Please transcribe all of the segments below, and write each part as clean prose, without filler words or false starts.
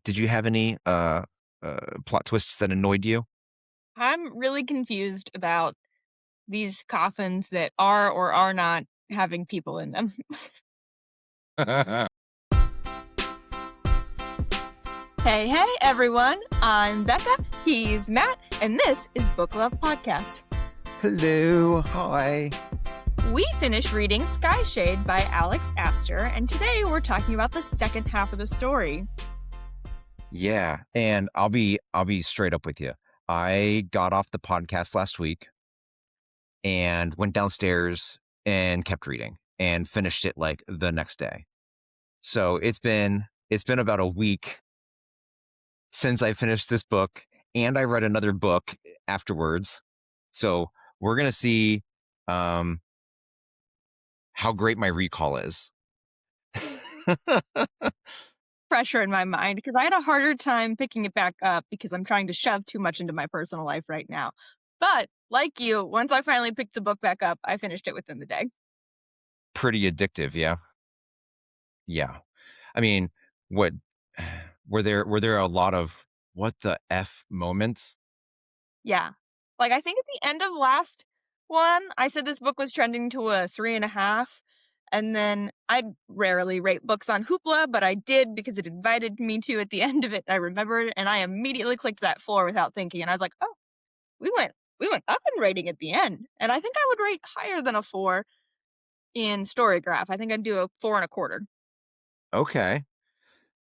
Did you have any plot twists that annoyed you? I'm really confused about these coffins that are or are not having people in them. Hey, hey, everyone. I'm Becca. He's Matt. And this is Book Love Podcast. Hello, hi. We finished reading Skyshade by Alex Aster, and today we're talking about the second half of the story. Yeah, and I'll be straight up with you. I got off the podcast last week and went downstairs and kept reading and finished it like the next day. So it's been about a week since I finished this book, and I read another book afterwards. So we're gonna see um how great my recall is. Pressure in my mind because I had a harder time picking it back up because I'm trying to shove too much into my personal life right now. But like you, once I finally picked the book back up, I finished it within the day. Pretty addictive, yeah. Yeah. I mean, what were there a lot of what the F moments? Yeah. Like, I think at the end of last one, I said this book was trending to a 3.5. And then I rarely rate books on Hoopla, but I did because it invited me to at the end of it. I remembered, and I immediately clicked that 4 without thinking. And I was like, oh, we went we went up in rating at the end. And I think I would rate higher than a 4 in Storygraph. I think I'd do a 4.25. Okay.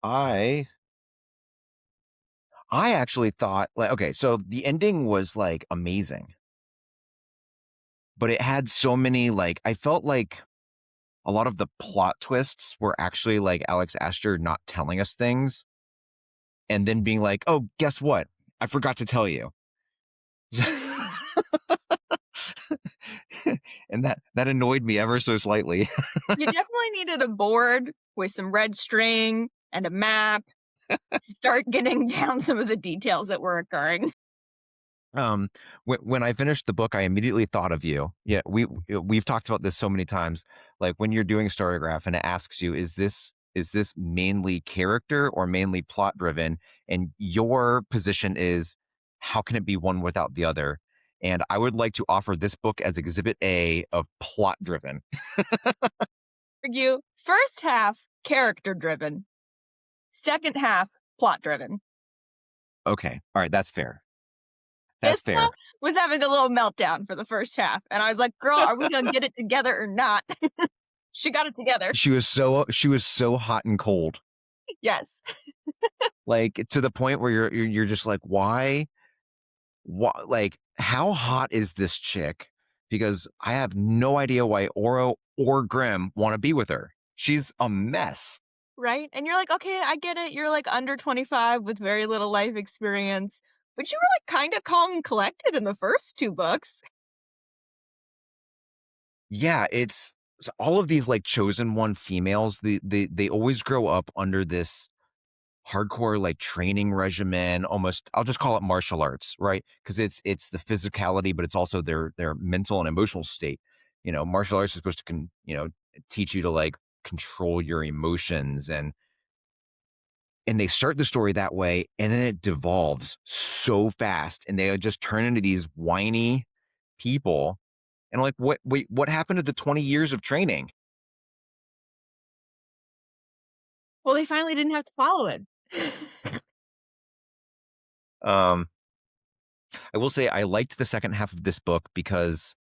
I actually thought like okay, so the ending was like amazing, but it had so many like I felt like a lot of the plot twists were actually like Alex Aster not telling us things and then being like, "Oh, guess what? I forgot to tell you." And that annoyed me ever so slightly. You definitely needed a board with some red string and a map to start getting down some of the details that were occurring. Um, when I finished the book, I immediately thought of you. Yeah, we've talked about this so many times. Like when you're doing Storygraph and it asks you, is this mainly character or mainly plot driven? And your position is, how can it be one without the other? And I would like to offer this book as Exhibit A of plot driven. Argue first half character driven, second half plot driven. Okay, all right, that's fair. That's Isla fair. was having a little meltdown for the first half, and I was like, "Girl, are we gonna get it together or not?" She got it together. She was so hot and cold, Yes. like to the point where you're just like, why? What like how hot is this chick? Because I have no idea why Oro or Grimm want to be with her. She's a mess. Right? And you're like, "Okay, I get it. You're like under 25 with very little life experience." But you were like kind of calm and collected in the first two books. Yeah, it's so all of these like chosen one females. They always grow up under this hardcore like training regimen. Almost, I'll just call it martial arts, right? Because it's the physicality, but it's also their mental and emotional state. Martial arts is supposed to teach you to like control your emotions and they start the story that way and then it devolves so fast and they just turn into these whiny people and like what happened to the 20 years of training? Well, they finally didn't have to follow it. um I will say I liked the second half of this book because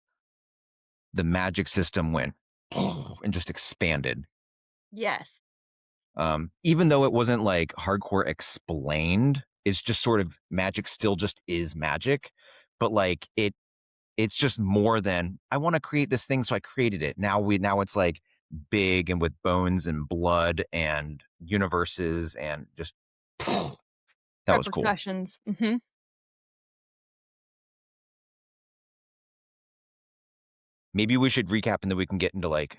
the magic system went and just expanded. Yes. Even though it wasn't like hardcore explained, it's just sort of magic still just is magic, but like it's just more than I want to create this thing, so I created it. Now it's like big and with bones and blood and universes and just that was cool. Repercussions. Maybe we should recap and then we can get into like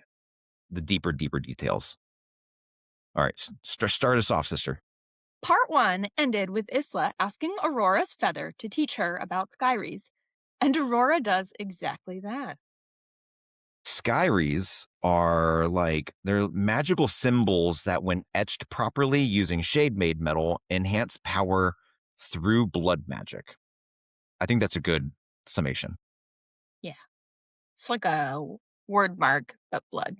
the deeper details. All right, start us off, sister. Part 1 ended with Isla asking Aurora's feather to teach her about Skyries, and Aurora does exactly that. Skyries are like they're magical symbols that, when etched properly using shade made metal, enhance power through blood magic. I think that's a good summation. Yeah. It's like a word mark, but blood.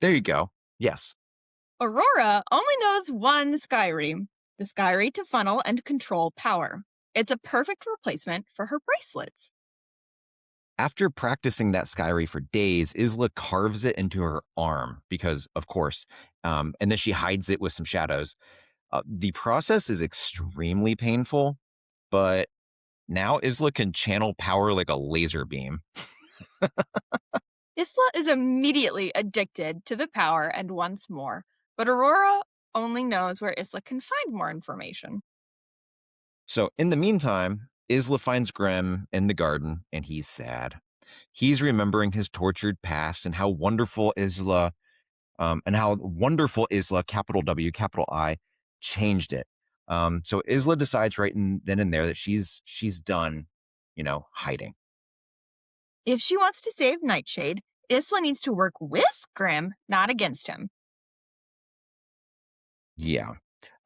There you go. Yes. Aurora only knows one Skyrim, the Skyrie to funnel and control power. It's a perfect replacement for her bracelets. After practicing that Skyrie for days, Isla carves it into her arm because, of course, and then she hides it with some shadows. The process is extremely painful, but now Isla can channel power like a laser beam. Isla is immediately addicted to the power and wants more, but Aurora only knows where Isla can find more information. So, in the meantime, Isla finds Grimm in the garden and he's sad. He's remembering his tortured past and how wonderful Isla, capital W, capital I, changed it. So Isla decides then and there that she's done, hiding. If she wants to save Nightshade, Isla needs to work with Grimm, not against him. Yeah.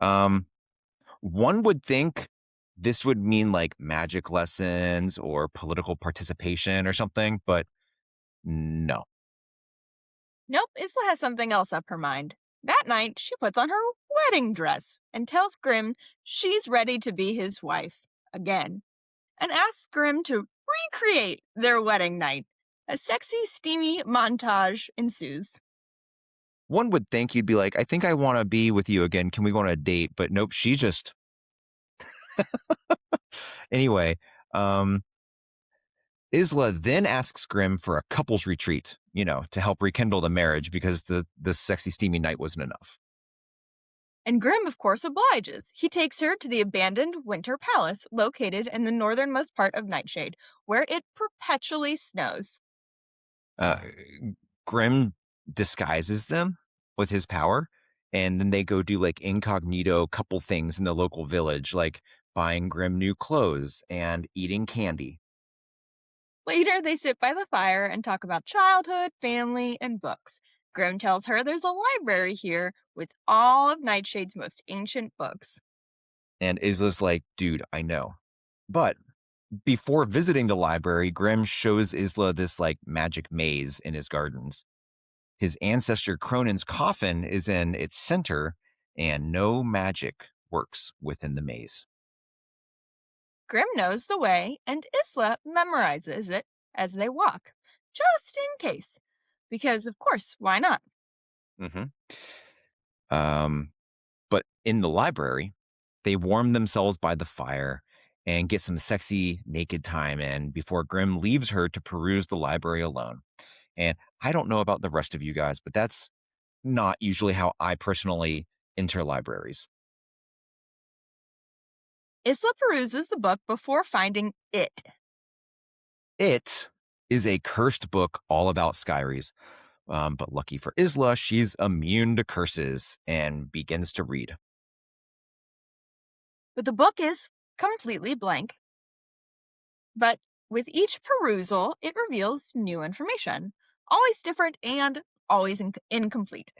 One would think this would mean like magic lessons or political participation or something, but no. Nope, Isla has something else up her mind. That night, she puts on her wedding dress and tells Grimm she's ready to be his wife again, and asks Grimm to recreate their wedding night. A sexy, steamy montage ensues. One would think you'd be like, I think I want to be with you again. Can we go on a date? But nope, she just anyway. Isla then asks Grimm for a couple's retreat, to help rekindle the marriage because the sexy, steamy night wasn't enough. And Grimm, of course, obliges. He takes her to the abandoned Winter Palace, located in the northernmost part of Nightshade, where it perpetually snows. Uh, Grimm disguises them with his power, and then they go do like incognito couple things in the local village, like buying Grimm new clothes and eating candy. Later, they sit by the fire and talk about childhood, family, and books. Grimm tells her there's a library here with all of Nightshade's most ancient books. And Isla's like, dude, I know. But before visiting the library, Grimm shows Isla this like magic maze in his gardens. His ancestor Cronin's coffin is in its center, and no magic works within the maze. Grimm knows the way, and Isla memorizes it as they walk, just in case. Because, of course, why not? hmm Um, but in the library, they warm themselves by the fire and get some sexy naked time in before Grimm leaves her to peruse the library alone. And I don't know about the rest of you guys, but that's not usually how I personally enter libraries. Isla peruses the book before finding it. It is a cursed book all about Skyries. But lucky for Isla, she's immune to curses and begins to read. But the book is completely blank. But with each perusal, it reveals new information, always different and always incomplete.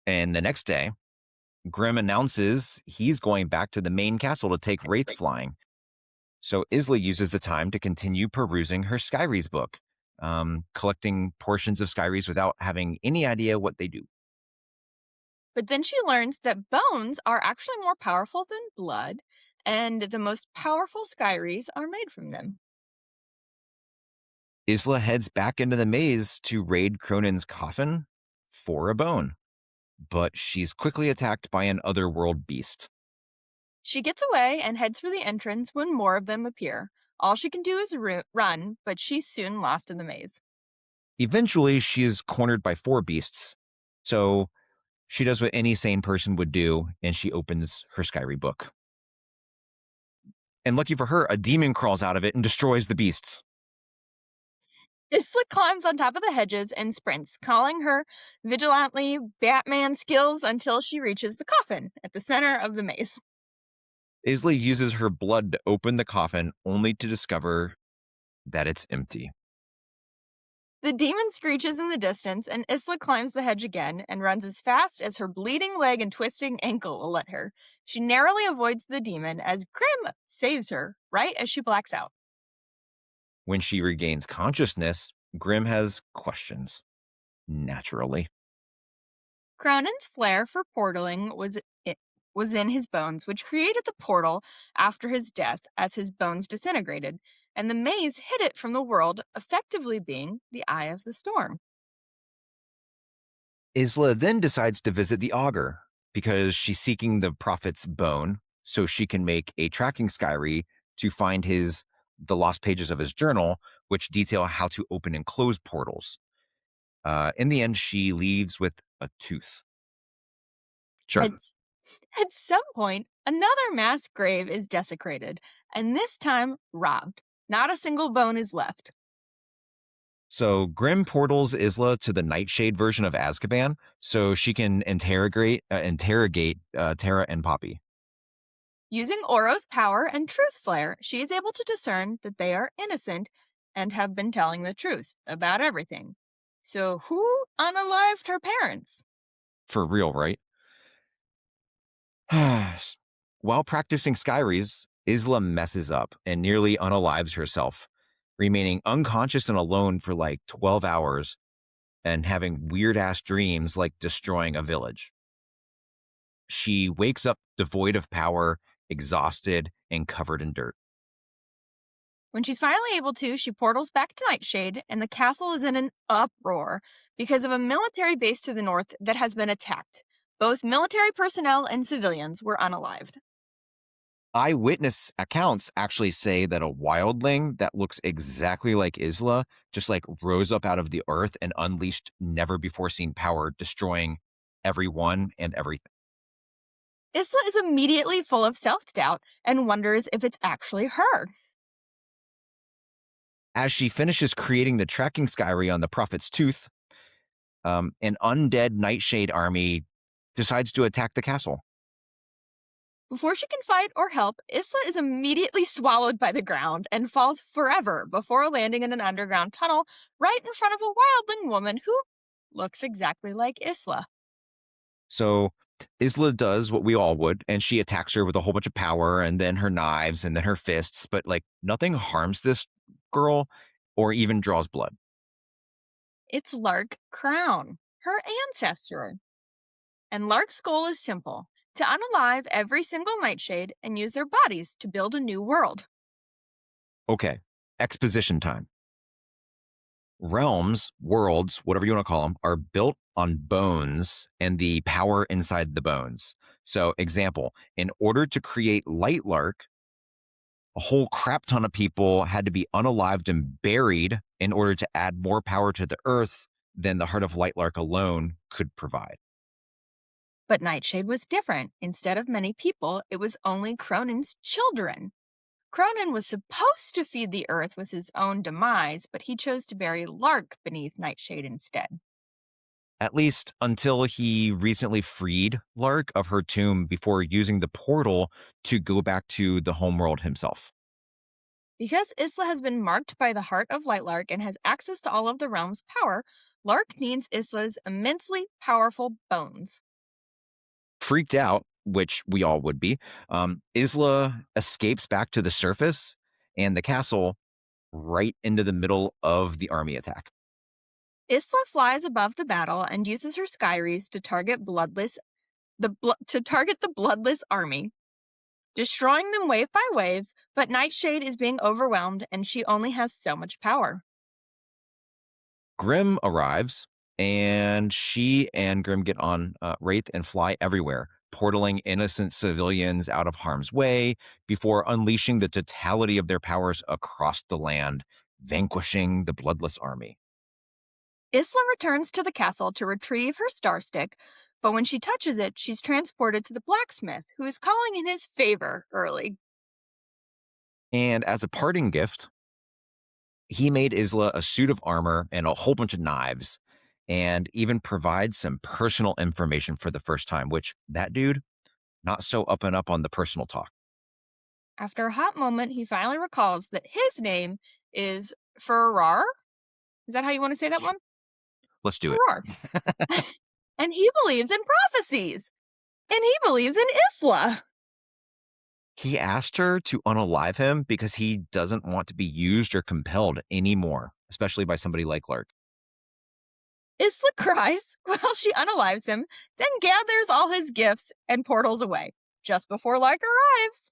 And the next day, Grimm announces he's going back to the main castle to take Wraith flying. So Isla uses the time to continue perusing her Skyries book, collecting portions of Skyries without having any idea what they do. But then she learns that bones are actually more powerful than blood, and the most powerful Skyries are made from them. Isla heads back into the maze to raid Cronin's coffin for a bone, but she's quickly attacked by an otherworld beast. She gets away and heads for the entrance when more of them appear. All she can do is run, but she's soon lost in the maze. Eventually, she is cornered by four beasts, so she does what any sane person would do, and she opens her Skyrie book. And lucky for her, a demon crawls out of it and destroys the beasts. Isla climbs on top of the hedges and sprints, calling her vigilantly Batman skills until she reaches the coffin at the center of the maze. Isla uses her blood to open the coffin only to discover that it's empty. The demon screeches in the distance, and Isla climbs the hedge again and runs as fast as her bleeding leg and twisting ankle will let her. She narrowly avoids the demon as Grimm saves her right as she blacks out. When she regains consciousness, Grimm has questions, naturally. Cronin's flair for portaling was in his bones, which created the portal after his death as his bones disintegrated, and the maze hid it from the world, effectively being the eye of the storm. Isla then decides to visit the augur because she's seeking the prophet's bone so she can make a tracking skyrie to find the lost pages of his journal, which detail how to open and close portals. In the end, she leaves with a tooth. Sure. At, s- at some point, another mass grave is desecrated, and this time robbed. Not a single bone is left. So Grimm portals Isla to the Nightshade version of Azkaban so she can interrogate Tara and Poppy. Using Oro's power and truth flare, she is able to discern that they are innocent and have been telling the truth about everything. So, who unalived her parents? For real, right? While practicing Skyries, Isla messes up and nearly unalives herself, remaining unconscious and alone for like 12 hours and having weird ass dreams like destroying a village. She wakes up devoid of power, exhausted, and covered in dirt. When she's finally able to, she portals back to Nightshade, and the castle is in an uproar because of a military base to the north that has been attacked. Both military personnel and civilians were unalived. Eyewitness accounts actually say that a wildling that looks exactly like Isla just like rose up out of the earth and unleashed never before seen power, destroying everyone and everything. Isla is immediately full of self-doubt and wonders if it's actually her. As she finishes creating the tracking skyrie on the prophet's tooth, an undead Nightshade army decides to attack the castle. Before she can fight or help, Isla is immediately swallowed by the ground and falls forever before landing in an underground tunnel right in front of a wildling woman who looks exactly like Isla. So Isla does what we all would, and she attacks her with a whole bunch of power and then her knives and then her fists, but like nothing harms this girl or even draws blood. It's Lark Crown, her ancestor. And Lark's goal is simple: to unalive every single nightshade and use their bodies to build a new world. Okay, exposition time. Realms, worlds, whatever you want to call them, are built on bones and the power inside the bones. So, example, in order to create Lightlark, a whole crap ton of people had to be unalived and buried in order to add more power to the earth than the heart of Lightlark alone could provide. But Nightshade was different. Instead of many people, it was only Cronin's children. Cronin was supposed to feed the earth with his own demise, but he chose to bury Lark beneath Nightshade instead. At least until he recently freed Lark of her tomb before using the portal to go back to the homeworld himself. Because Isla has been marked by the heart of Lightlark and has access to all of the realm's power, Lark needs Isla's immensely powerful bones. Freaked out, which we all would be, Isla escapes back to the surface and the castle right into the middle of the army attack. Isla flies above the battle and uses her skyries to target the bloodless army, destroying them wave by wave, but Nightshade is being overwhelmed and she only has so much power. Grimm arrives, and she and Grimm get on Wraith and fly everywhere, portaling innocent civilians out of harm's way before unleashing the totality of their powers across the land, vanquishing the bloodless army. Isla returns to the castle to retrieve her star stick, but when she touches it, she's transported to the blacksmith, who is calling in his favor early. And as a parting gift, he made Isla a suit of armor and a whole bunch of knives, and even provides some personal information for the first time, which that dude, not so up and up on the personal talk. After a hot moment, he finally recalls that his name is Ferrar, Is that how you want to say that one? Let's do it. Roar. And he believes in prophecies. And he believes in Isla. He asked her to unalive him because he doesn't want to be used or compelled anymore, especially by somebody like Lark. Isla cries while she unalives him, then gathers all his gifts and portals away, just before Lark arrives.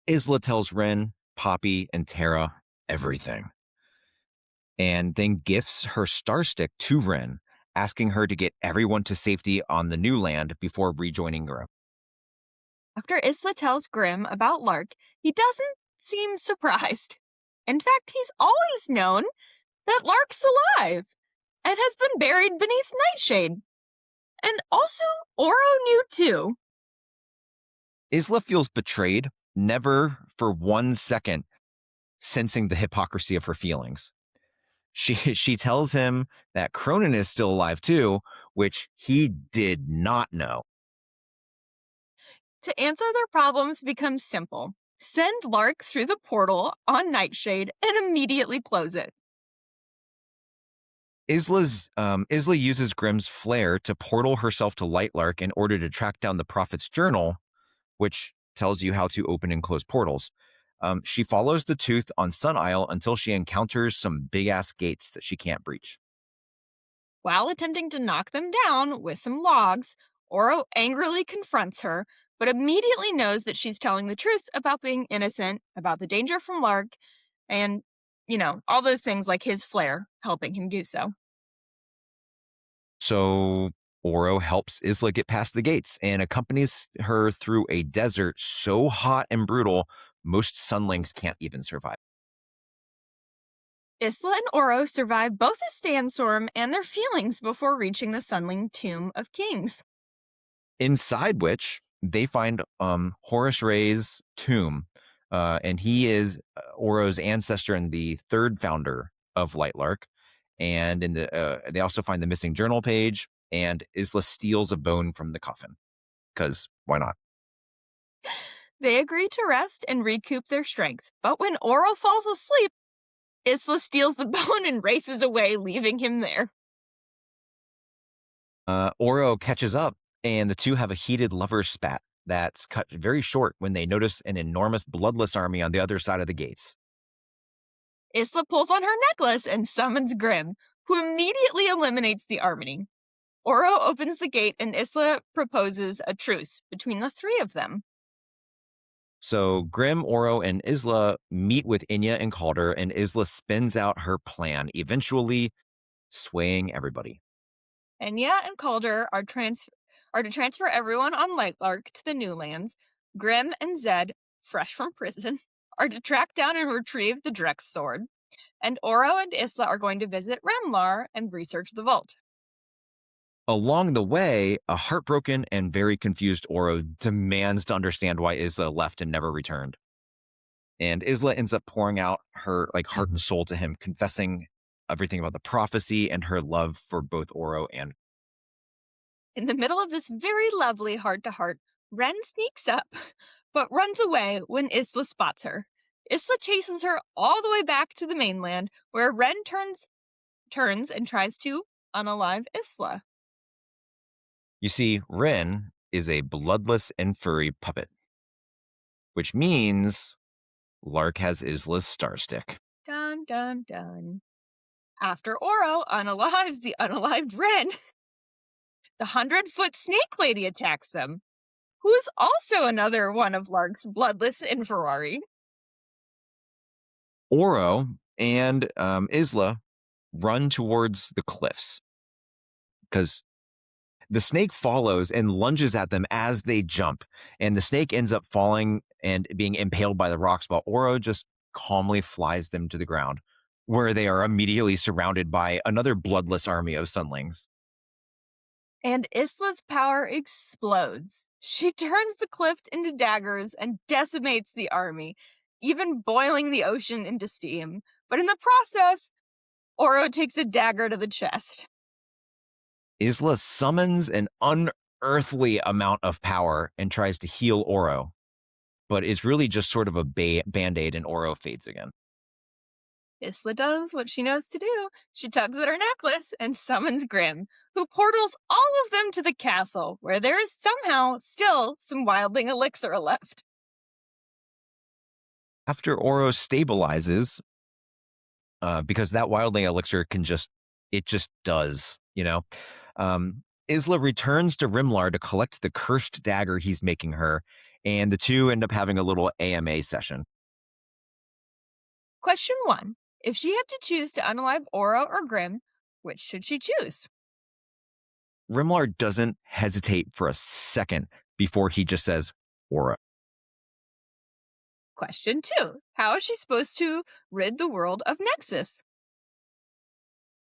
Isla tells Ren, Poppy, and Tara everything, and then gifts her star stick to Ren, asking her to get everyone to safety on the new land before rejoining Grimm. After Isla tells Grimm about Lark, he doesn't seem surprised. In fact, he's always known that Lark's alive and has been buried beneath Nightshade. And also, Oro knew too. Isla feels betrayed, never for 1 second sensing the hypocrisy of her feelings. She tells him that Cronin is still alive too, which he did not know. To answer their problems becomes simple. Send Lark through the portal on Nightshade and immediately close it. Isla uses Grimm's flare to portal herself to Lightlark in order to track down the Prophet's Journal, which tells you how to open and close portals. She follows the tooth on Sun Isle until she encounters some big-ass gates that she can't breach. While attempting to knock them down with some logs, Oro angrily confronts her, but immediately knows that she's telling the truth about being innocent, about the danger from Lark, and, all those things like his flare helping him do so. So Oro helps Isla get past the gates and accompanies her through a desert so hot and brutal, most sunlings can't even survive. Isla and Oro survive both a sandstorm and their feelings before reaching the Sunling Tomb of Kings. Inside which they find Horus Ray's tomb, and he is Oro's ancestor and the third founder of Lightlark. And they also find the missing journal page, and Isla steals a bone from the coffin, because why not? They agree to rest and recoup their strength, but when Oro falls asleep, Isla steals the bone and races away, leaving him there. Oro catches up, and the two have a heated lover's spat that's cut very short when they notice an enormous bloodless army on the other side of the gates. Isla pulls on her necklace and summons Grimm, who immediately eliminates the army. Oro opens the gate and Isla proposes a truce between the three of them. So Grimm, Oro, and Isla meet with Inya and Calder, and Isla spins out her plan, eventually swaying everybody. Inya and Calder are to transfer everyone on Lightlark to the New Lands. Grimm and Zed, fresh from prison, are to track down and retrieve the Drex sword. And Oro and Isla are going to visit Remlar and research the vault. Along the way, a heartbroken and very confused Oro demands to understand why Isla left and never returned. And Isla ends up pouring out her heart and soul to him, confessing everything about the prophecy and her love for both Oro and. In the middle of this very lovely heart-to-heart, Ren sneaks up, but runs away when Isla spots her. Isla chases her all the way back to the mainland, where Ren turns and tries to unalive Isla. You see, Ren is a bloodless and furry puppet, which means Lark has Isla's star stick. Dun, dun, dun. After Oro unalives the unalived Ren, the 100-foot snake lady attacks them, who is also another one of Lark's bloodless inferi. Oro and Isla run towards the cliffs because the snake follows and lunges at them as they jump, and the snake ends up falling and being impaled by the rocks, while Oro just calmly flies them to the ground, where they are immediately surrounded by another bloodless army of sunlings. And Isla's power explodes. She turns the cliff into daggers and decimates the army, even boiling the ocean into steam. But in the process, Oro takes a dagger to the chest. Isla summons an unearthly amount of power and tries to heal Oro, but it's really just sort of a band-aid, and Oro fades again. Isla does what she knows to do. She tugs at her necklace and summons Grimm, who portals all of them to the castle, where there is somehow still some wildling elixir left. After Oro stabilizes, because that wildling elixir it just does, you know. Isla returns to Rimlar to collect the cursed dagger he's making her, and the two end up having a little AMA session. Question 1. If she had to choose to unalive Oro or Grimm, which should she choose? Rimlar doesn't hesitate for a second before he just says, Aura. Question 2. How is she supposed to rid the world of Nexus?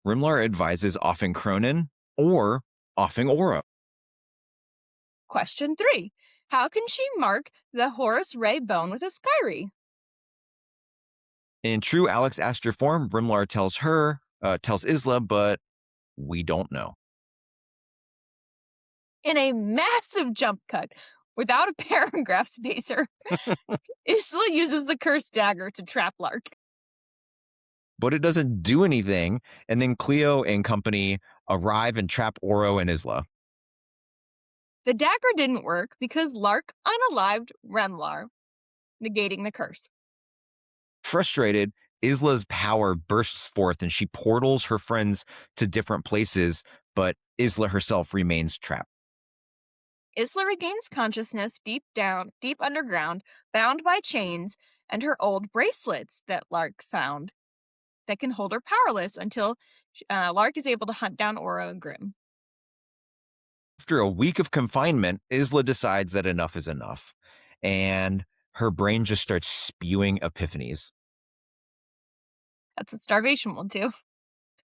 Rimlar advises offing Cronin or offing Aura. Question 3. How can she mark the Horus Ray bone with a Skyrie? In true Alex Aster form, Rimlar tells Isla, but we don't know. In a massive jump cut, without a paragraph spacer, Isla uses the cursed dagger to trap Lark. But it doesn't do anything, and then Cleo and company arrive and trap Oro and Isla. The dagger didn't work because Lark unalived Remlar, negating the curse. Frustrated, Isla's power bursts forth and she portals her friends to different places, but Isla herself remains trapped. Isla regains consciousness deep underground, bound by chains and her old bracelets that Lark found that can hold her powerless until Lark is able to hunt down Oro and Grimm. After a week of confinement, Isla decides that enough is enough, and her brain just starts spewing epiphanies. That's what starvation will do.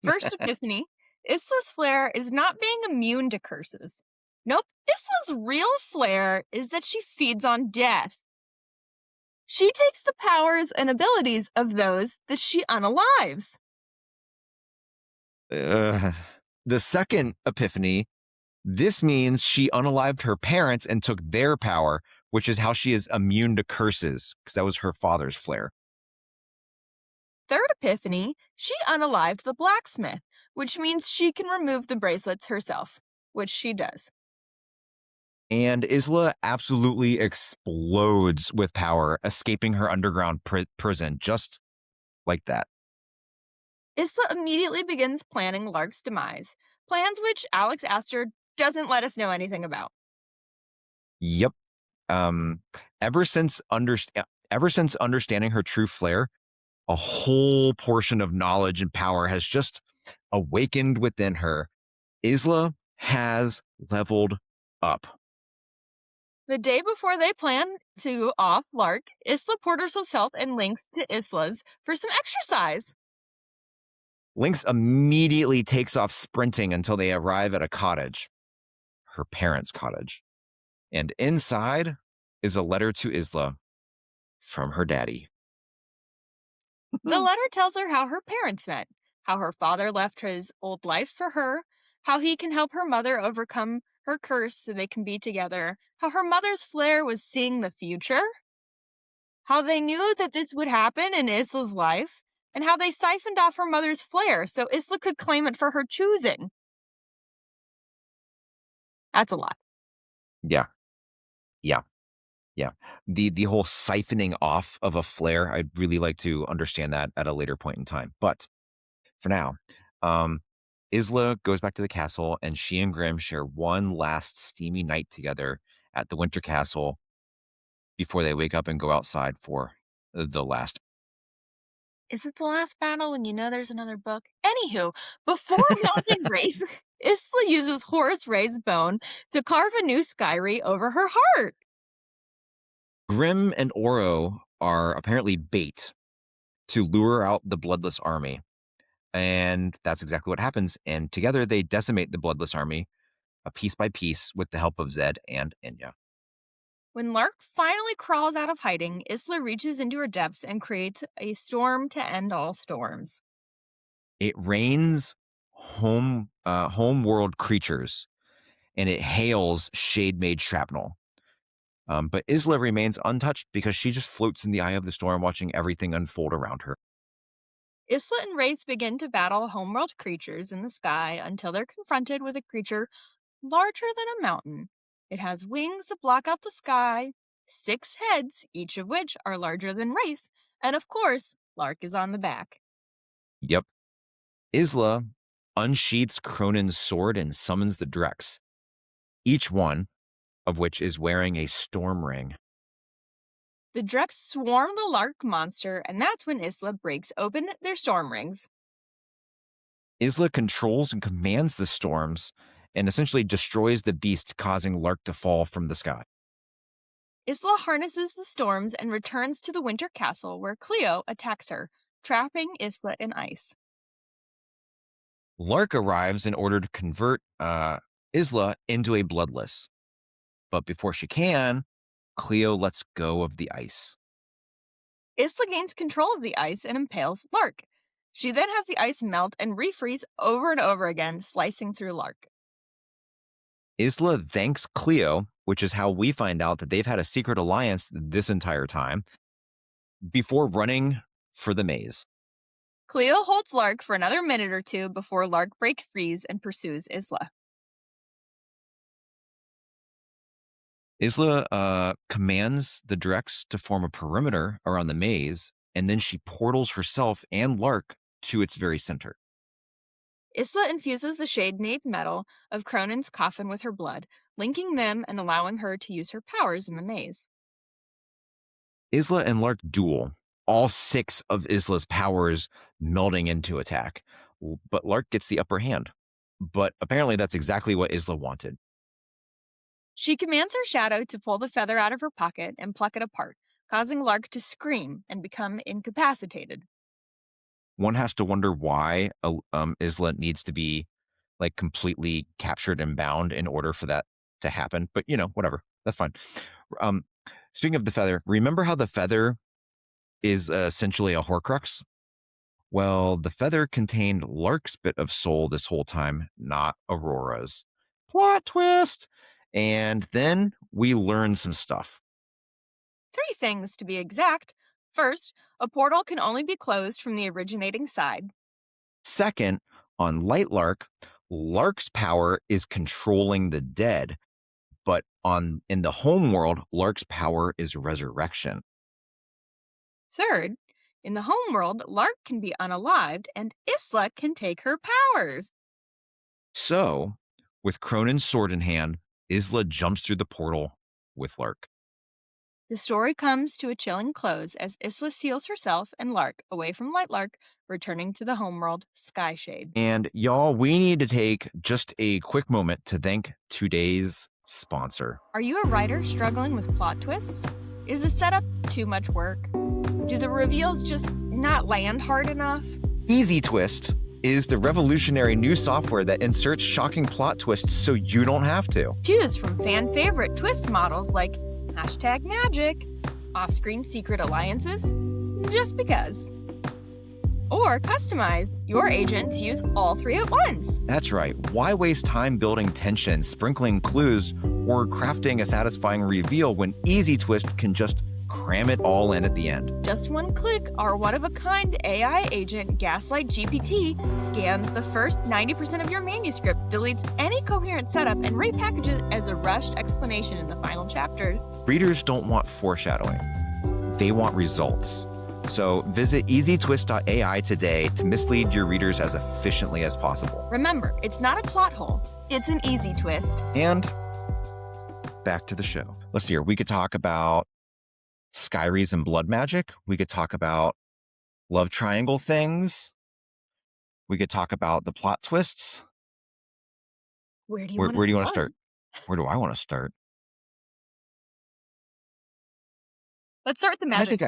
First epiphany, Isla's flair is not being immune to curses. Nope, Isla's real flair is that she feeds on death. She takes the powers and abilities of those that she unalives. The second epiphany, this means she unalived her parents and took their power, which is how she is immune to curses, because that was her father's flair. Third epiphany, she unalived the blacksmith, which means she can remove the bracelets herself, which she does. And Isla absolutely explodes with power, escaping her underground prison just like that. Isla immediately begins planning Lark's demise, plans which Alex Aster doesn't let us know anything about. Yep. Ever since understanding her true flair, a whole portion of knowledge and power has just awakened within her. Isla has leveled up. The day before they plan to off Lark, Isla porters herself and Lynx to Isla's for some exercise. Lynx immediately takes off sprinting until they arrive at a cottage, her parents' cottage. And inside is a letter to Isla from her daddy. The letter tells her how her parents met, how her father left his old life for her, how he can help her mother overcome her curse so they can be together, how her mother's flair was seeing the future, how they knew that this would happen in Isla's life, and how they siphoned off her mother's flair so Isla could claim it for her choosing. That's a lot. Yeah. Yeah. Yeah. The whole siphoning off of a flare, I'd really like to understand that at a later point in time. But for now, Isla goes back to the castle and she and Grimm share one last steamy night together at the Winter Castle before they wake up and go outside for the last. Is it the last battle when you know there's another book? Anywho, before mounting Wraith, Isla uses Horus Ray's bone to carve a new Skyrie over her heart. Grimm and Oro are apparently bait to lure out the Bloodless Army. And that's exactly what happens. And together they decimate the Bloodless Army piece by piece with the help of Zed and Enya. When Lark finally crawls out of hiding, Isla reaches into her depths and creates a storm to end all storms. It rains home-world creatures, and it hails shade-made shrapnel. But Isla remains untouched because she just floats in the eye of the storm, watching everything unfold around her. Isla and Wraith begin to battle homeworld creatures in the sky until they're confronted with a creature larger than a mountain. It has wings that block out the sky, 6 heads, each of which are larger than Wraith, and of course, Lark is on the back. Yep. Isla unsheaths Cronin's sword and summons the Drex, each one of which is wearing a storm ring. The Drex swarm the Lark monster, and that's when Isla breaks open their storm rings. Isla controls and commands the storms and essentially destroys the beast, causing Lark to fall from the sky. Isla harnesses the storms and returns to the Winter Castle where Cleo attacks her, trapping Isla in ice. Lark arrives in order to convert Isla into a bloodless. But before she can, Cleo lets go of the ice. Isla gains control of the ice and impales Lark. She then has the ice melt and refreeze over and over again, slicing through Lark. Isla thanks Cleo, which is how we find out that they've had a secret alliance this entire time, before running for the maze. Cleo holds Lark for another minute or two before Lark breaks freeze and pursues Isla. Isla commands the Drex to form a perimeter around the maze, and then she portals herself and Lark to its very center. Isla infuses the shade-nade metal of Cronin's coffin with her blood, linking them and allowing her to use her powers in the maze. Isla and Lark duel, all 6 of Isla's powers melding into attack. But Lark gets the upper hand. But apparently that's exactly what Isla wanted. She commands her shadow to pull the feather out of her pocket and pluck it apart, causing Lark to scream and become incapacitated. One has to wonder why Isla needs to be like completely captured and bound in order for that to happen. But whatever. That's fine. Speaking of the feather, remember how the feather is essentially a Horcrux? Well, the feather contained Lark's bit of soul this whole time, not Aurora's. Plot twist! And then we learn some stuff. 3 things to be exact. First, a portal can only be closed from the originating side. Second, on Lightlark, Lark's power is controlling the dead, but in the home world, Lark's power is resurrection. Third, in the homeworld, Lark can be unalived and Isla can take her powers. So, with Cronin's sword in hand, Isla jumps through the portal with Lark. The story comes to a chilling close as Isla seals herself and Lark away from Lightlark, returning to the homeworld, Skyshade. And y'all, we need to take just a quick moment to thank today's sponsor. Are you a writer struggling with plot twists? Is the setup too much work? Do the reveals just not land hard enough? Easy Twist is the revolutionary new software that inserts shocking plot twists so you don't have to. Choose from fan favorite twist models like #magic, off-screen secret alliances, just because. Or customize your agent to use all 3 at once. That's right. Why waste time building tension, sprinkling clues, or crafting a satisfying reveal when Easy Twist can just cram it all in at the end? Just one click, our one-of-a-kind AI agent, Gaslight GPT, scans the first 90% of your manuscript, deletes any coherent setup, and repackages it as a rushed explanation in the final chapters. Readers don't want foreshadowing. They want results. So visit easytwist.ai today to mislead your readers as efficiently as possible. Remember, it's not a plot hole. It's an easy twist. And back to the show. Let's see here. We could talk about Skyries and blood magic. We could talk about love triangle things. We could talk about the plot twists. Where do you Where do you want to start? start? Where do I want to start? Let's start with the magic.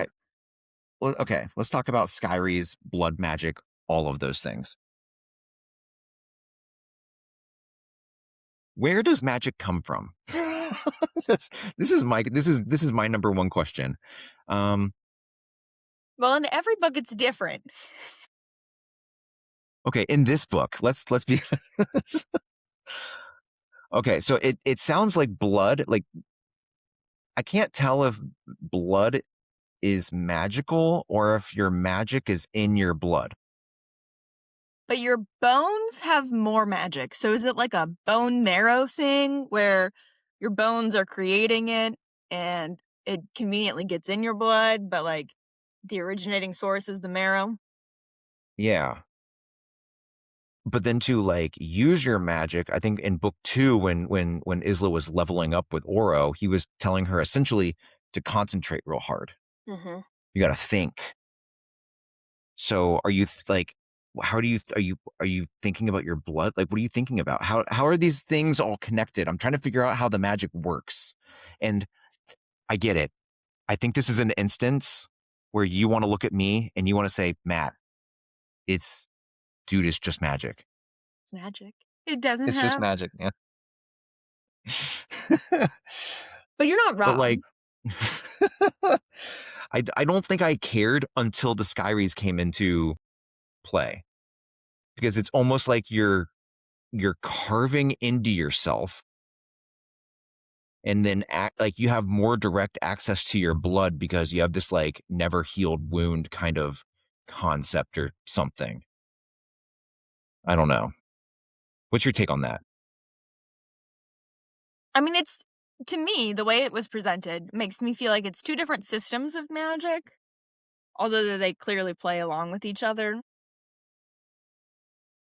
Well, okay, let's talk about Skyries, blood magic, all of those things. Where does magic come from? This is my number one question. Well, in every book it's different. Okay, in this book, let's be okay. So it sounds like blood. Like I can't tell if blood is magical or if your magic is in your blood. But your bones have more magic. So is it like a bone marrow thing where your bones are creating it and it conveniently gets in your blood, but like the originating source is the marrow? Yeah. But then to like use your magic, I think in book two, when Isla was leveling up with Oro, he was telling her essentially to concentrate real hard. Hmm. You got to think. So are you like, how do you are you thinking about your blood? Like, what are you thinking about? How are these things all connected? I'm trying to figure out how the magic works, and I get it. I think this is an instance where you want to look at me and you want to say, Matt, it's dude, it's just magic. Magic. It doesn't It's just have, magic, man. but you're not But like, wrong. I don't think I cared until the Skyries came into play because it's almost like you're carving into yourself and then act like you have more direct access to your blood because you have this like never healed wound kind of concept or something. I don't know. What's your take on that? I mean, it's to me, the way it was presented makes me feel like it's two different systems of magic, although they clearly play along with each other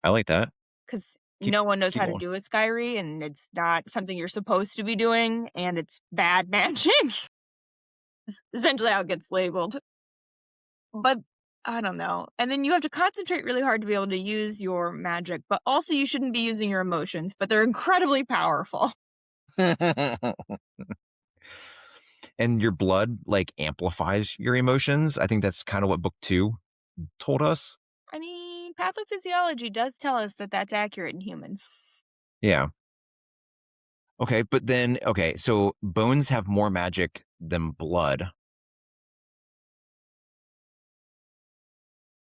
I like that. because Keep no one knows keep how to going. do a Skyri, and it's not something you're supposed to be doing, and it's bad magic. Essentially, how it gets labeled. But I don't know. And then you have to concentrate really hard to be able to use your magic, but also you shouldn't be using your emotions, but they're incredibly powerful. And your blood like amplifies your emotions. I think that's kind of what book two told us. I mean, pathophysiology does tell us that that's accurate in humans. Yeah. Okay, but then okay, so bones have more magic than blood,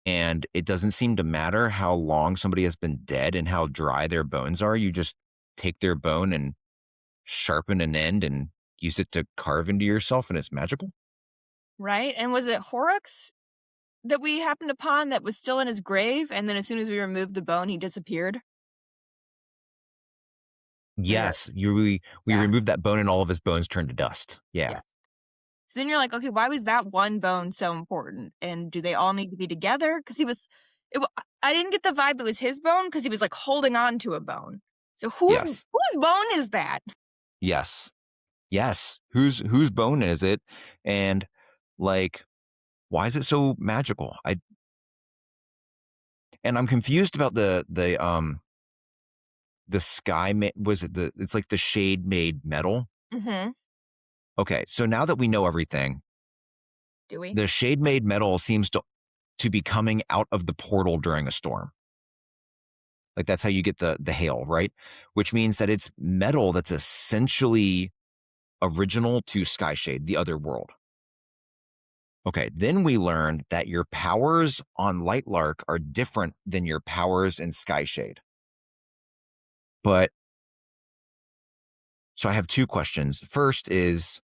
and it doesn't seem to matter how long somebody has been dead and how dry their bones are. You just take their bone and sharpen an end and use it to carve into yourself, and it's magical. Right? And was it Horrocks that we happened upon that was still in his grave, and then as soon as we removed the bone, he disappeared? Or did I Yes, we yeah, removed that bone, and all of his bones turned to dust. Yeah. yes. So then you're like, "Okay, why was that one bone so important? And do they all need to be together?" Because he was I didn't get the vibe it was his bone because he was, like, holding on to a bone. So Yes. whose bone is that? Yes. Yes. Whose bone is it? And like, why is it so magical? I'm confused about the was it the it's like the shade made metal. Mhm. Okay, so now that we know everything, Do we? the shade made metal seems to be coming out of the portal during a storm. Like that's how you get the hail, right? Which means that it's metal that's essentially original to Skyshade, the other world. Okay, then we learned that your powers on Lightlark are different than your powers in Skyshade. But so I have two questions. First is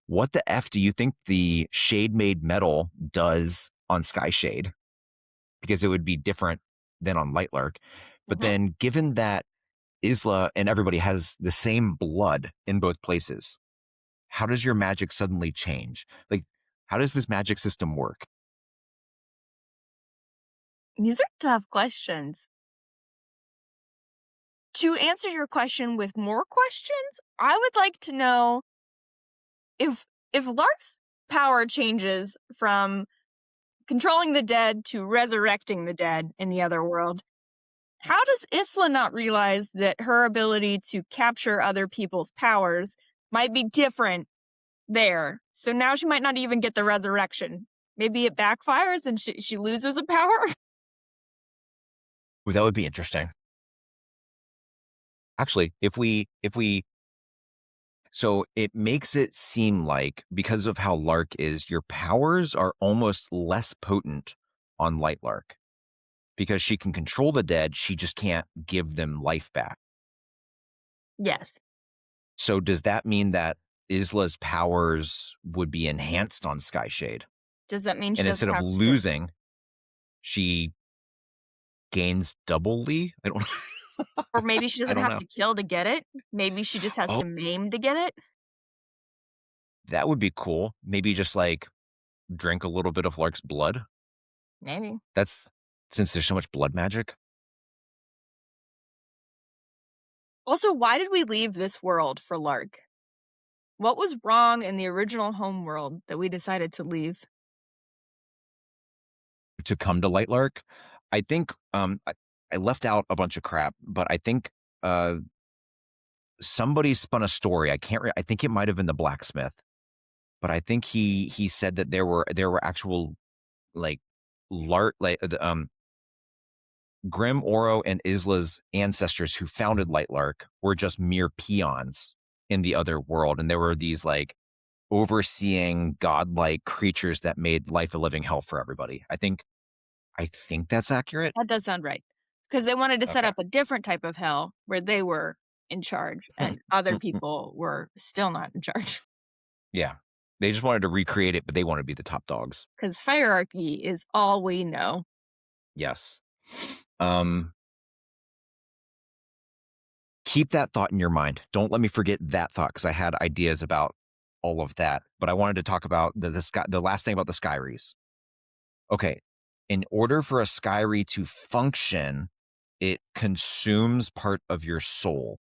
what the F do you think the shade made metal does on Skyshade? Because it would be different than on Lightlark. But Mhm. then given that Isla and everybody has the same blood in both places, how does your magic suddenly change? Like, how does this magic system work? These are tough questions. To answer your question with more questions, I would like to know if Lark's power changes from controlling the dead to resurrecting the dead in the other world, how does Isla not realize that her ability to capture other people's powers might be different there? So now she might not even get the resurrection. Maybe it backfires and she loses a power? Well, that would be interesting. Actually, if we so it makes it seem like because of how Lark is, your powers are almost less potent on Lightlark because she can control the dead, she just can't give them life back. Yes. So does that mean that Isla's powers would be enhanced on Skyshade? Does that mean she And doesn't instead of have to? losing, she gains doubly. I don't. Or maybe she I doesn't don't have know. to kill to get it. Maybe she just has Oh, to maim to get it. that would be cool. Maybe just like drink a little bit of Lark's blood. Maybe. That's since there's so much blood magic. Also, why did we leave this world for Lark? What was wrong in the original home world that we decided to leave? To come to Lightlark. I think I left out a bunch of crap, but I think uh somebody spun a story. I think it might have been the blacksmith, but I think he said that there were actual like Lark like the Grimm, Oro, and Isla's ancestors who founded Lightlark were just mere peons in the other world, and there were these like overseeing godlike creatures that made life a living hell for everybody. I think that's accurate. That does sound right. Because they wanted to set Okay. up a different type of hell where they were in charge Hmm. and other Hmm, hmm. people were still not in charge. Yeah. They just wanted to recreate it, but they wanted to be the top dogs. Because hierarchy is all we know. Yes. Um, keep that thought in your mind. Don't let me forget that thought because I had ideas about all of that. But I wanted to talk about the last thing about the Skyries. Okay. In order for a Skyrie to function, it consumes part of your soul,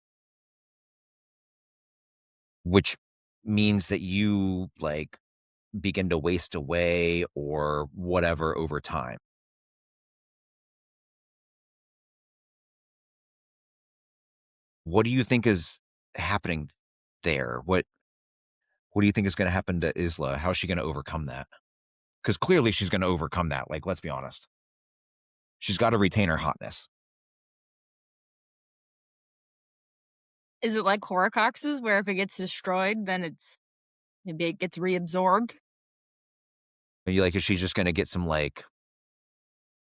which means that you like begin to waste away or whatever over time. What do you think is happening there? What do you think is going to happen to Isla? How's she going to overcome that? Because clearly she's going to overcome that. Like, let's be honest. She's got to retain her hotness. Is it like Horcruxes where if it gets destroyed, then maybe it gets reabsorbed? Maybe like, is she just going to get some like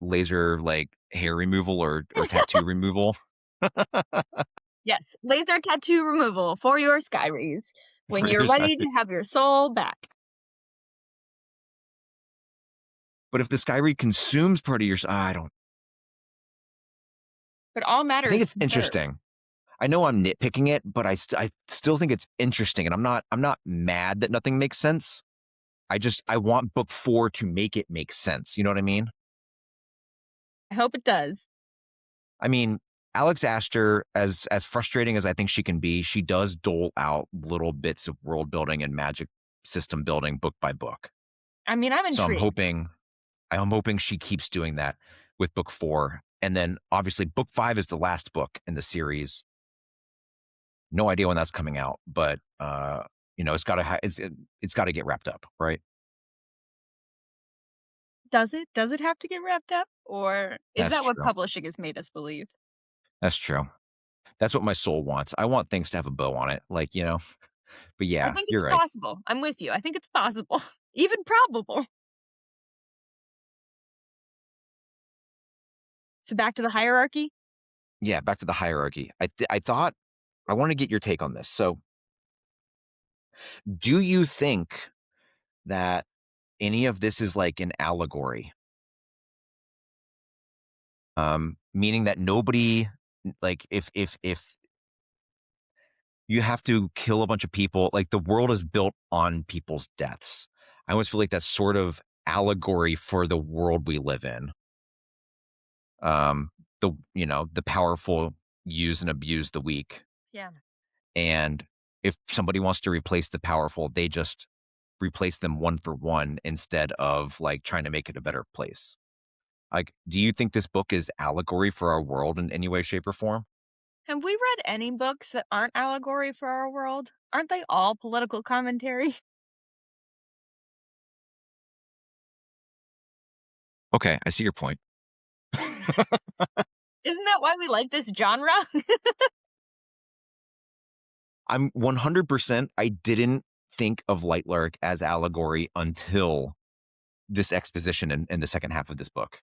laser like hair removal or tattoo removal Yes, laser tattoo removal for your Skyries when for your you're ready to Skyrie? have your soul back. But if the Skyrie consumes part of your, I don't. But all I think matters it's conserved. interesting. I know I'm nitpicking it, but I still think it's interesting, and I'm not mad that nothing makes sense. I want book 4 to make it make sense. You know what I mean? I hope it does. I mean, Alex Aster, as frustrating as I think she can be, she does dole out little bits of world building and magic system building book by book. I mean, I'm So intrigued. I'm hoping she keeps doing that with book 4. And then obviously book 5 is the last book in the series. No idea when that's coming out, but it's got to it's got to get wrapped up, right? Does it? Does it have to get wrapped up? Or is That's that what true. publishing has made us believe? That's true. That's what my soul wants. I want things to have a bow on it, like, but I yeah, think you're it's right. possible. I'm with you. I think it's possible. Even probable. So back to the hierarchy. Yeah, back to the hierarchy. I thought I want to get your take on this. So, do you think that any of this is like an allegory? Meaning that nobody like if you have to kill a bunch of people, like the world is built on people's deaths. I almost feel like that's sort of allegory for the world we live in. The powerful use and abuse the weak. Yeah. And if somebody wants to replace the powerful, they just replace them one for one instead of like trying to make it a better place. Like, do you think this book is allegory for our world in any way, shape, or form? Have we read any books that aren't allegory for our world? Aren't they all political commentary? Okay, I see your point. Isn't that why we like this genre? I'm 100%. I didn't think of Lightlark as allegory until this exposition in the second half of this book.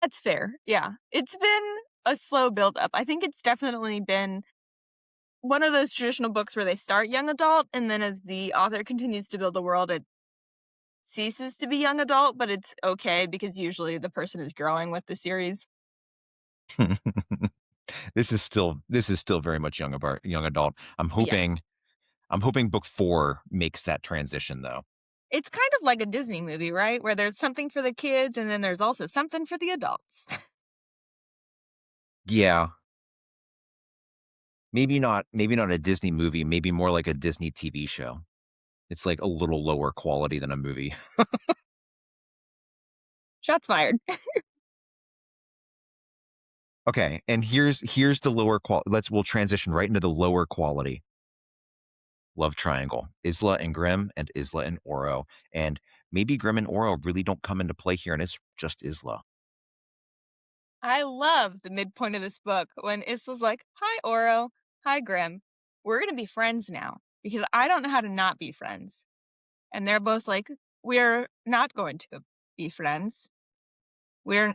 That's fair. Yeah. It's been a slow build up. I think it's definitely been one of those traditional books where they start young adult and then as the author continues to build the world, it ceases to be young adult, but it's okay because usually the person is growing with the series. This is still very much young adult. Yeah. I'm hoping book 4 makes that transition though. It's kind of like a Disney movie, right? Where there's something for the kids and then there's also something for the adults. Yeah. Maybe not a Disney movie, maybe more like a Disney TV show. It's like a little lower quality than a movie. Shots fired. Okay, and here's the lower quality. We'll transition right into the lower quality love triangle. Isla and Grimm and Isla and Oro. And maybe Grimm and Oro really don't come into play here and it's just Isla. I love the midpoint of this book when Isla's like, "Hi, Oro. Hi, Grimm. We're going to be friends now because I don't know how to not be friends." And they're both like, "We're not going to be friends. We're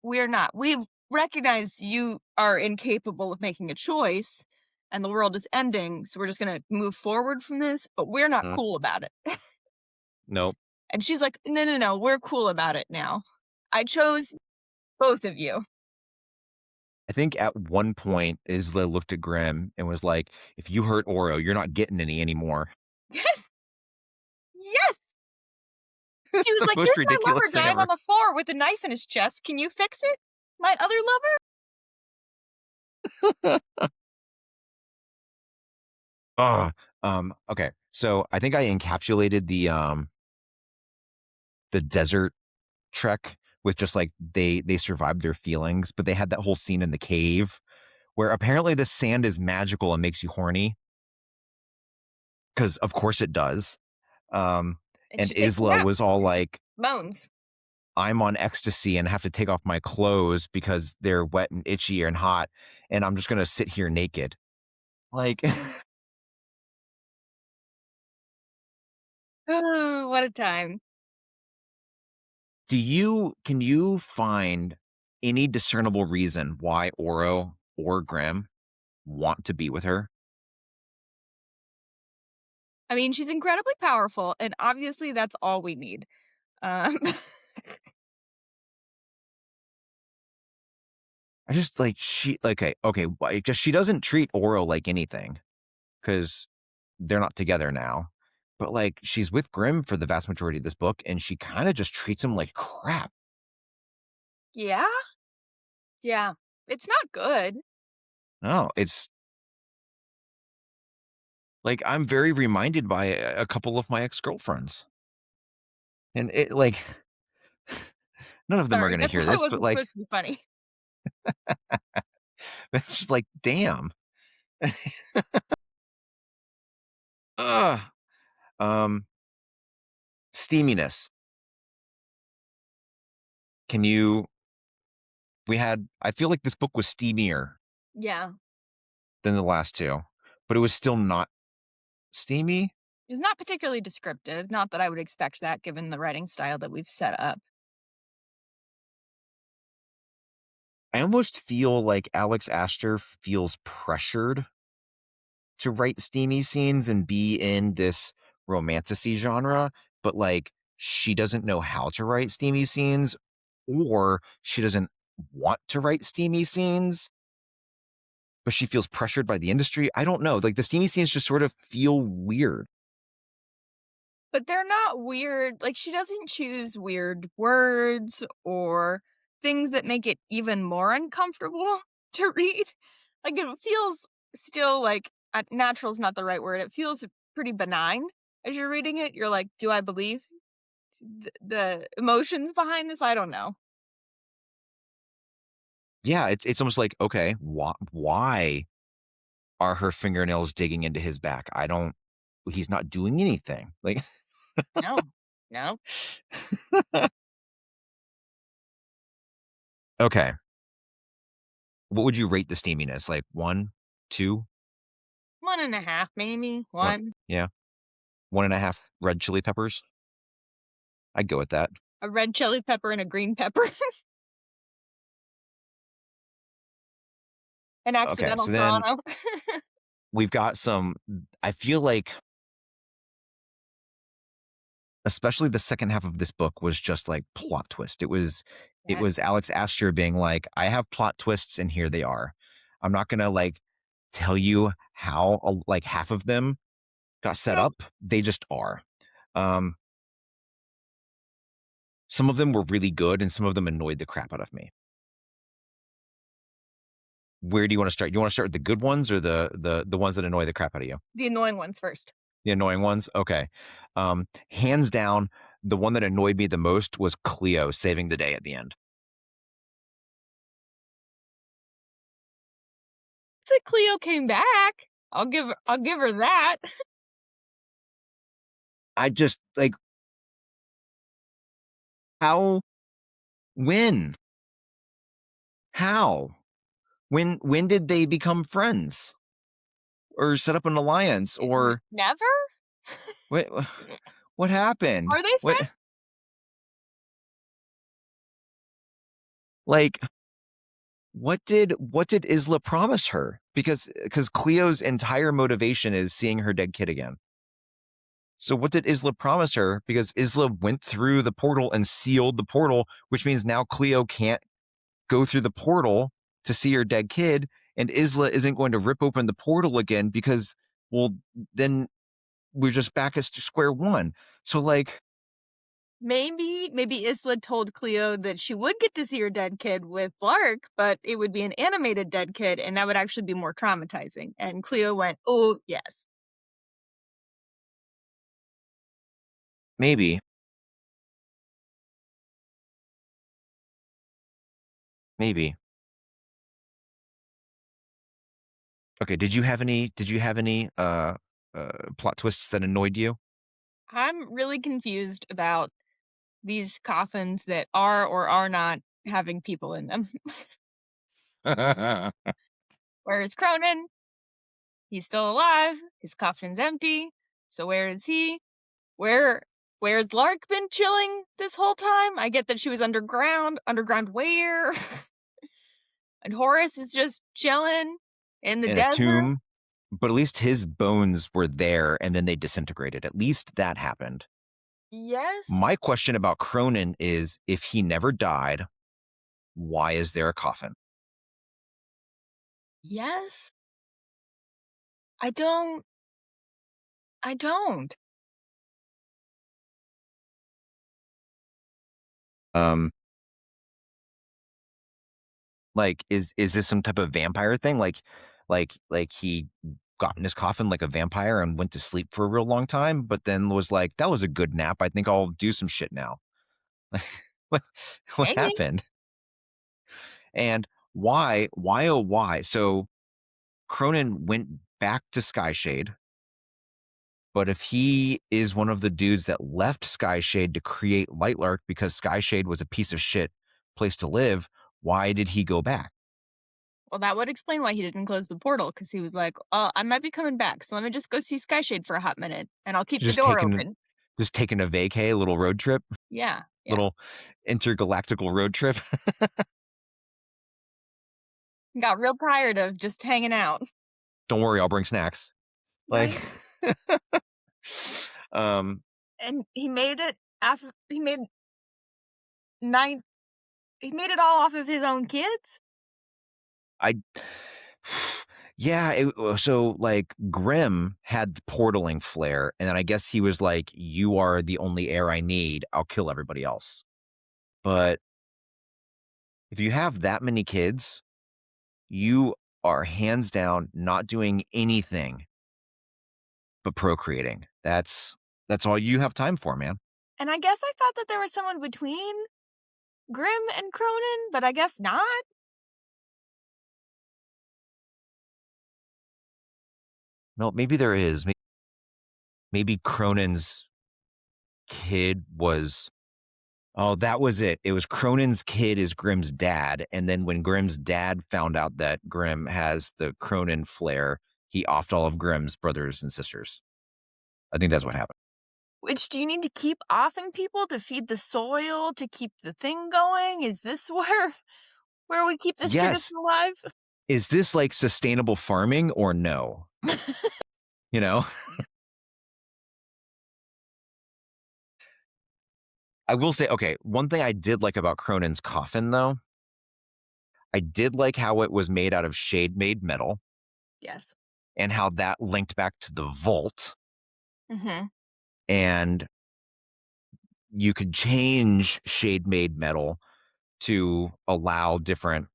we're not. We've recognized you are incapable of making a choice and the world is ending, so we're just going to move forward from this, but we're not Mhm. cool about it." Nope. And she's like, "No, no, no, we're cool about it now. I chose both of you." I think at one point Isla looked at Grimm and was like, if you hurt Oro, you're not getting any anymore. Yes. Yes. She It's was the like, most "There's my ridiculous lover thing dying on ever. the floor with a knife in his chest. Can you fix it? My other lover?" Oh, okay. So I think I encapsulated the desert trek with just like they survived their feelings, but they had that whole scene in the cave where apparently the sand is magical and makes you horny because of course it does. Um, And and she takes a Isla nap. was all like, Moans. I'm on ecstasy and have to take off my clothes because they're wet and itchy and hot, and I'm just gonna sit here naked. Like, Oh, what a time. can you find any discernible reason why Oro or Grimm want to be with her? I mean, she's incredibly powerful, and obviously that's all we need. Um, I just like okay, just she doesn't treat Oro like anything because they're not together now. But like she's with Grimm for the vast majority of this book, and she kind of just treats him like crap. yeah? Yeah. It's not good. No, it's like I'm very reminded by a couple of my ex girlfriends, and it like none of them are Sorry, going to that hear probably this, but wasn't like supposed to be funny. it's just like damn. Ugh. Um, steaminess. Can you? I feel like this book was steamier Yeah. than the last two, but it was still not steamy. It's not particularly descriptive, not that I would expect that given the writing style that we've set up. I almost feel like Alex Aster feels pressured to write steamy scenes and be in this romantasy genre, but like she doesn't know how to write steamy scenes or she doesn't want to write steamy scenes, but she feels pressured by the industry. I don't know. Like the steamy scenes just sort of feel weird. But they're not weird, like, she doesn't choose weird words or things that make it even more uncomfortable to read. Like, it feels still like natural is not the right word, it feels pretty benign as you're reading it. You're like, "Do I believe the emotions behind this?" I don't know. Yeah, it's almost like, okay, why are her fingernails digging into his back? I don't he's not doing anything. Like No. No. okay. What would you rate the steaminess? Like 1, 2, 1.5, maybe, 1? 1. Yeah. 1.5 red chili peppers? I'd go with that. A red chili pepper and a green pepper. An Okay, accidental so then serrano. we've got some I feel like especially the second half of this book was just like plot twist. It Yes. was Alex Aster being like, I have plot twists and here they are. I'm not gonna like tell you how like half of them got set No, up. They just are. Um, some of them were really good and some of them annoyed the crap out of me. Where do you want to start? You want to start with the good ones or the ones that annoy the crap out of you? the annoying ones first. The annoying ones? Okay. Hands down, the one that annoyed me the most was Cleo saving the day at the end. The Cleo came back. I'll give her that. I just like how when? How? When did they become friends? Or set up an alliance? Or Never? what what happened? Are they What friends? like what did Isla promise her? Because Cleo's entire motivation is seeing her dead kid again. So what did Isla promise her? Because Isla went through the portal and sealed the portal, which means now Cleo can't go through the portal to see her dead kid, and Isla isn't going to rip open the portal again because, well, then we're just back at square one. So like, Maybe Isla told Cleo that she would get to see her dead kid with Lark, but it would be an animated dead kid, and that would actually be more traumatizing. And Cleo went, "Oh yes." maybe, maybe. Okay, did you have any plot twists that annoyed you? I'm really confused about these coffins that are or are not having people in them. Whereas Cronin, he's still alive. His coffin's empty. So where is he? Where where's Lark been chilling this whole time? I get that she was underground. Underground where? And Horace is just chilling in the In a desert. tomb, but at least his bones were there and then they disintegrated. At least that happened. Yes. My question about Cronin is if he never died, why is there a coffin? Yes. I don't. I don't. Um, like is this some type of vampire thing? Like he got in his coffin like a vampire and went to sleep for a real long time, but then was like, that was a good nap. I think I'll do some shit now. what what Maybe. happened? And why oh why? So Cronin went back to Skyshade, but if he is one of the dudes that left Skyshade to create Lightlark because Skyshade was a piece of shit place to live, why did he go back? Well, that would explain why he didn't close the portal, because he was like, "Oh, I might be coming back, so let me just go see Skyshade for a hot minute, and I'll keep the Just door taking open." just taking a vacay, a little road trip, Yeah, yeah. little intergalactical road trip. Got real tired of just hanging out. Don't worry, I'll bring snacks. Like, Right. um, And he made it after nine he made it all off of his own kids? I, yeah. So like Grimm had the portaling flare, and then I guess he was like, "You are the only heir I need. I'll kill everybody else." But if you have that many kids, you are hands down not doing anything but procreating. That's all you have time for, man. And I guess I thought that there was someone between Grimm and Cronin, but I guess not. No, maybe there is. Maybe Cronin's kid was. Oh, that was it. It was Cronin's kid is Grimm's dad, and then when Grimm's dad found out that Grimm has the Cronin flare, he offed all of Grimm's brothers and sisters. I think that's what happened. Which do you need to keep offing people to feed the soil, to keep the thing going? Is this where we keep this Yes. tradition alive? Is this like sustainable farming or no? You know? I will say, okay, one thing I did like about Cronin's coffin, though, I did like how it was made out of shade made metal Yes. and how that linked back to the vault. Hmm. And you could change shade made metal to allow different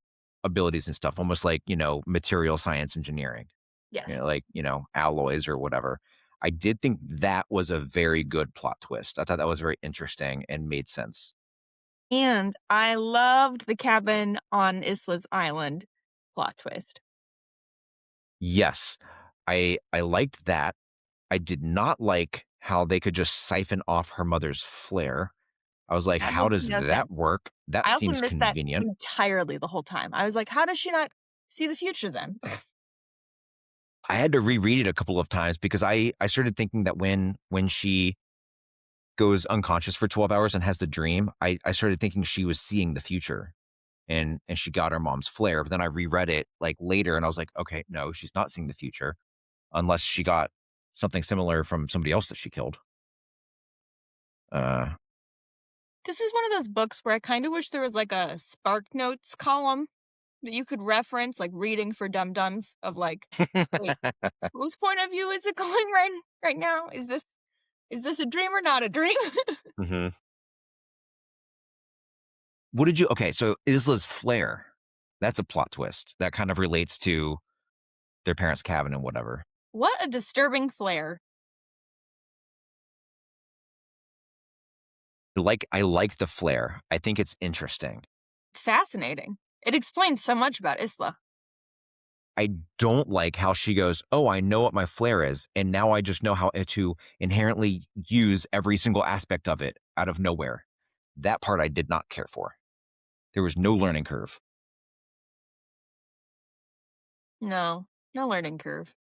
abilities and stuff, almost like, material science engineering, Yes. like, alloys or whatever. I did think that was a very good plot twist. I thought that was very interesting and made sense. And I loved the cabin on Isla's island plot twist. Yes, I liked that. I did not like how they could just siphon off her mother's flare. I was like, That how makes does no sense. that work? That I also seems missed that convenient. entirely the whole time. I was like, how does she not see the future then? I had to reread it a couple of times because I started thinking that when she goes unconscious for 12 hours and has the dream, I started thinking she was seeing the future and she got her mom's flare. But then I reread it like later and I was like, okay, no, she's not seeing the future unless she got something similar from somebody else that she killed. Uh, This is one of those books where I kind of wish there was like a Spark Notes column that you could reference, like reading for dum dums of like, wait, whose point of view is it going right now? Is this a dream or not a dream? mhm. What did you okay, so Isla's flare, that's a plot twist that kind of relates to their parents' cabin and whatever. What a disturbing flare. I like the flare. I think it's interesting. It's fascinating. It explains so much about Isla. I don't like how she goes, "Oh, I know what my flare is, and now I just know how to inherently use every single aspect of it out of nowhere." That part I did not care for. There was no learning curve. No, no learning curve.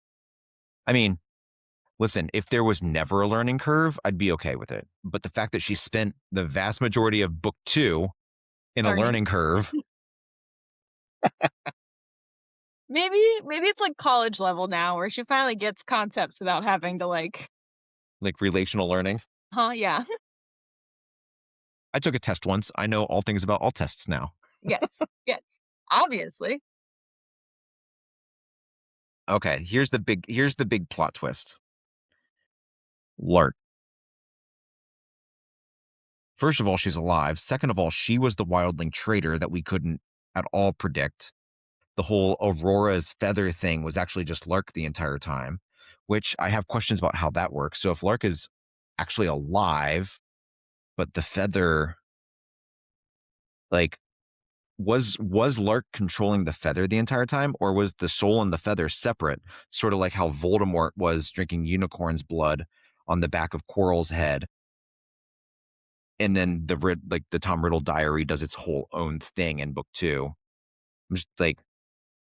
I mean, listen, if there was never a learning curve, I'd be okay with it. But the fact that she spent the vast majority of book 2 in a Learning. learning curve, Maybe it's like college level now where she finally gets concepts without having to like, like relational learning. huh, yeah. I took a test once. I know all things about all tests now. Yes. Yes. Obviously. Okay, here's the big plot twist. Lark. First of all, she's alive. Second of all, she was the wildling traitor that we couldn't at all predict. The whole Aurora's feather thing was actually just Lark the entire time, which I have questions about how that works. So if Lark is actually alive, but the feather, like, was Lark controlling the feather the entire time, or was the soul and the feather separate? Sort of like how Voldemort was drinking unicorn's blood on the back of Quirrell's head, and then like the Tom Riddle diary does its whole own thing in book 2. I'm just like,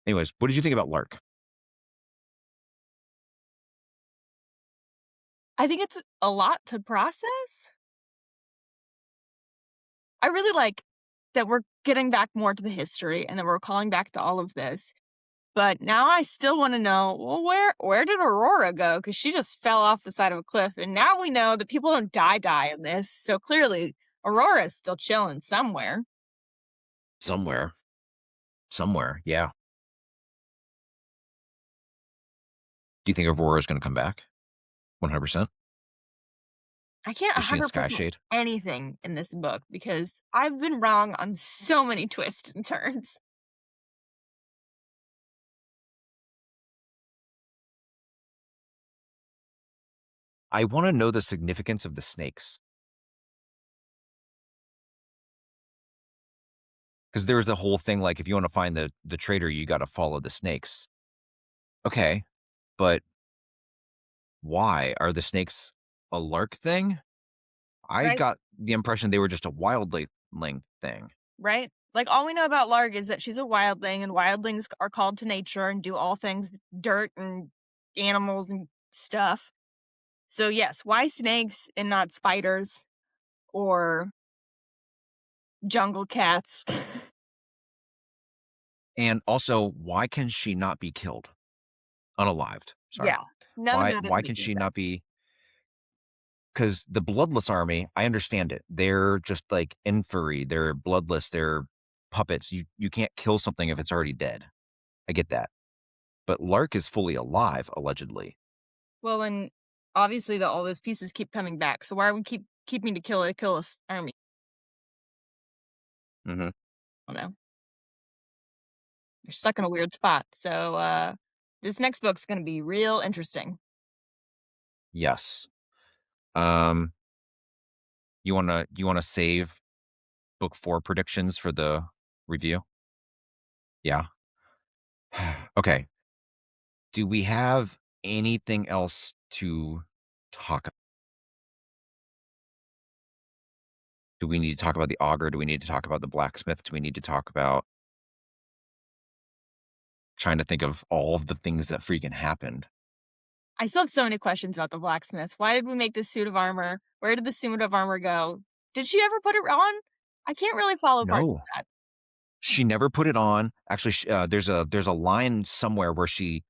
anyways, what did you think about Lark? I think it's a lot to process. I really like that we're getting back more to the history and that we're calling back to all of this. But now I still want to know, well, where did Aurora go? Because she just fell off the side of a cliff, and now we know that people don't die in this. So clearly, Aurora's still chilling somewhere. Somewhere, somewhere, yeah. Do you think Aurora is going to come back? 100%. I can't Is she in 100% Skyshade? anything in this book because I've been wrong on so many twists and turns. I want to know the significance of the snakes because there's a whole thing like if you want to find the traitor, you got to follow the snakes. Okay, but why are the snakes a Lark thing? I Right? got the impression they were just a wildling thing. Right? Like, all we know about Larg is that she's a wildling, and wildlings are called to nature and do all things dirt and animals and stuff. So, yes, why snakes and not spiders or jungle cats? And also, why can she not be killed? Unalived. Sorry. Yeah, none of Why that is why can making she not sense. be because the bloodless army, I understand it. They're just like inferi. They're bloodless. They're puppets. You can't kill something if it's already dead. I get that. But Lark is fully alive, allegedly. Well, and obviously all those pieces keep coming back. So why are we keeping to kill us army? Hmm. I don't know. You're stuck in a weird spot. So this next book's going to be real interesting. Yes. Um, you wanna save book 4 predictions for the review? Yeah. Okay. Do we have anything else to talk? Do we need to talk about the augur? Do we need to talk about the blacksmith? Do we need to talk about trying to think of all of the things that freaking happened? I still have so many questions about the blacksmith. Why did we make this suit of armor? Where did the suit of armor go? Did she ever put it on? I can't really follow parts No. of that. She never put it on. Actually, there's a line somewhere where she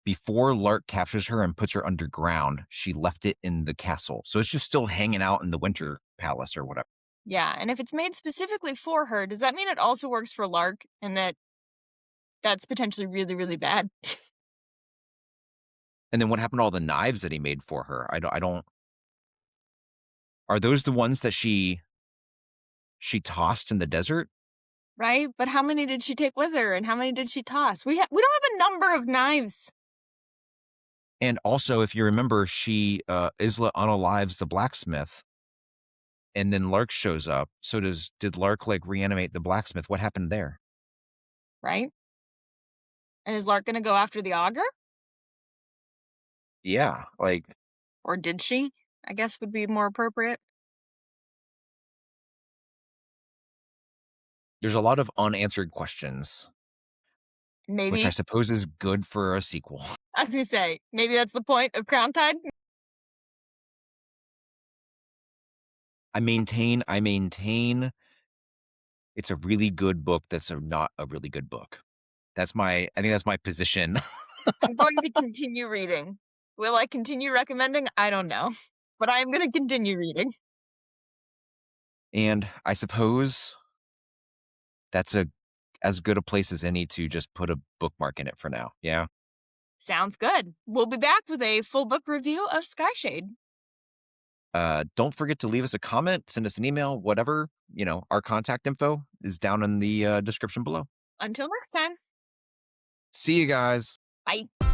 before Lark captures her and puts her underground, she left it in the castle. So it's just still hanging out in the winter palace or whatever. Yeah, and if it's made specifically for her, does that mean it also works for Lark and that's potentially really, really bad? And then what happened to all the knives that he made for her? I don't are those the ones that she tossed in the desert? Right? But how many did she take with her and how many did she toss? We don't have a number of knives, And also, if you remember, Isla unalives the blacksmith, and then Lark shows up. So did Lark like reanimate the blacksmith? What happened there? right? And is Lark going to go after the augur? Yeah, like Or did she? I guess would be more appropriate. there's a lot of unanswered questions, which I Maybe. suppose is good for a sequel. I was going to say, maybe that's the point of Crown Tide. I maintain it's a really good book that's not a really good book. I think that's my position. I'm going to continue reading. Will I continue recommending? I don't know. But I am going to continue reading. And I suppose that's as good a place as any to just put a bookmark in it for now. Yeah. Sounds good. We'll be back with a full book review of Skyshade. Don't forget to leave us a comment, send us an email, whatever. Our contact info is down in the description below. Until next time. See you guys. Bye.